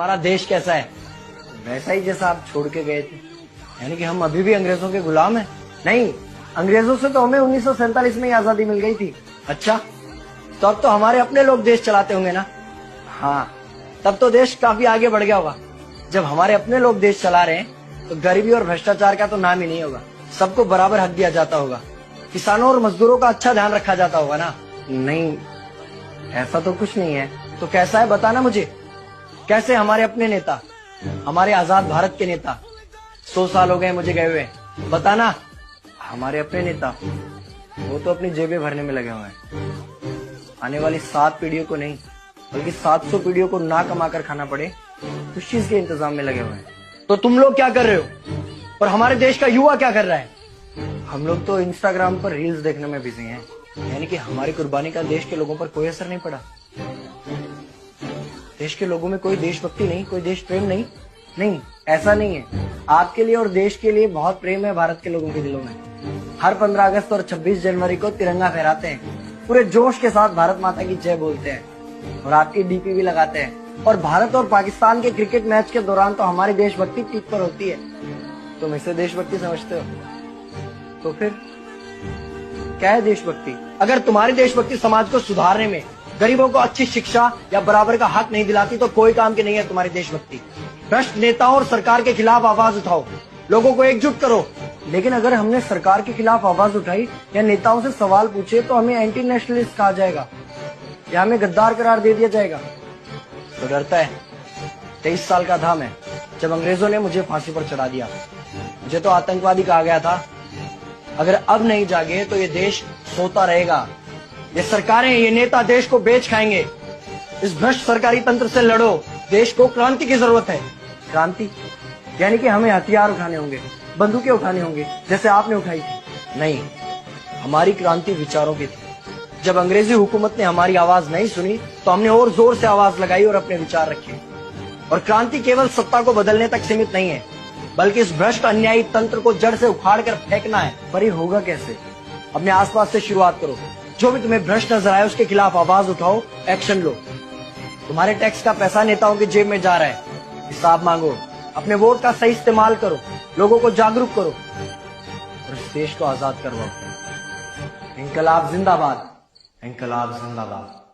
हमारा देश कैसा है? वैसा ही जैसा आप छोड़ के गए थे। यानी कि हम अभी भी अंग्रेजों के गुलाम हैं? नहीं, अंग्रेजों से तो हमें 1947 में ही आजादी मिल गई थी। अच्छा, तो अब तो हमारे अपने लोग देश चलाते होंगे ना? हाँ, तब तो देश काफी आगे बढ़ गया होगा। जब हमारे अपने लोग देश चला रहे हैं तो गरीबी और भ्रष्टाचार का तो नाम ही नहीं होगा। सबको बराबर हक दिया जाता होगा, किसानों और मजदूरों का अच्छा ध्यान रखा जाता होगा ना? नहीं, ऐसा तो कुछ नहीं है। तो कैसा है बताना मुझे। कैसे हमारे अपने नेता, हमारे आजाद भारत के नेता, 100 साल हो गए मुझे गए हुए, बताना। हमारे अपने नेता वो तो अपनी जेबें भरने में लगे हुए हैं। आने वाली 7 पीढ़ियों को नहीं बल्कि 700 पीढ़ियों को ना कमा कर खाना पड़े उस चीज के इंतजाम में लगे हुए हैं। तो तुम लोग क्या कर रहे हो और हमारे देश का युवा क्या कर रहा है? हम लोग तो इंस्टाग्राम पर रील्स देखने में बिजी हैं। यानी कि हमारी कुर्बानी का देश के लोगों पर कोई असर नहीं पड़ा। देश के लोगों में कोई देशभक्ति नहीं, कोई देश प्रेम नहीं। नहीं, ऐसा नहीं है। आपके लिए और देश के लिए बहुत प्रेम है भारत के लोगों के दिलों में। हर 15 अगस्त और 26 जनवरी को तिरंगा फहराते हैं, पूरे जोश के साथ भारत माता की जय बोलते हैं और आपकी डीपी भी लगाते हैं। और भारत और पाकिस्तान के क्रिकेट मैच के दौरान तो हमारी देशभक्ति पीक पर होती है। तुम इसे देशभक्ति समझते हो? तो फिर क्या है देशभक्ति? अगर तुम्हारी देशभक्ति समाज को सुधारने में, गरीबों को अच्छी शिक्षा या बराबर का हक नहीं दिलाती तो कोई काम की नहीं है तुम्हारी देशभक्ति। भ्रष्ट नेताओं और सरकार के खिलाफ आवाज उठाओ, लोगों को एकजुट करो। लेकिन अगर हमने सरकार के खिलाफ आवाज उठाई या नेताओं से सवाल पूछे तो हमें एंटी नेशनलिस्ट कहा जाएगा या हमें गद्दार करार दे दिया जाएगा। तो डरता है। 23 साल का था मैं जब अंग्रेजों ने मुझे फांसी पर चढ़ा दिया। मुझे तो आतंकवादी कहा गया था। अगर अब नहीं जागे तो ये देश सोता रहेगा। ये सरकारें, ये नेता देश को बेच खाएंगे। इस भ्रष्ट सरकारी तंत्र से लड़ो। देश को क्रांति की जरूरत है। क्रांति यानी कि हमें हथियार उठाने होंगे, बंदूकें उठानी होंगी जैसे आपने उठाई थी। नहीं, हमारी क्रांति विचारों की थी। जब अंग्रेजी हुकूमत ने हमारी आवाज नहीं सुनी तो हमने और जोर से आवाज लगाई और अपने विचार रखे। और क्रांति केवल सत्ता को बदलने तक सीमित नहीं है, बल्कि इस भ्रष्ट अन्यायी तंत्र को जड़ से उखाड़ कर फेंकना है। पर ये होगा कैसे? अपने आसपास से शुरुआत करो। जो भी तुम्हें भ्रष्ट नजर आए उसके खिलाफ आवाज उठाओ, एक्शन लो। तुम्हारे टैक्स का पैसा नेताओं की जेब में जा रहा है, हिसाब मांगो। अपने वोट का सही इस्तेमाल करो, लोगों को जागरूक करो और इस देश को आजाद करवाओ। इंकलाब जिंदाबाद, इंकलाब जिंदाबाद।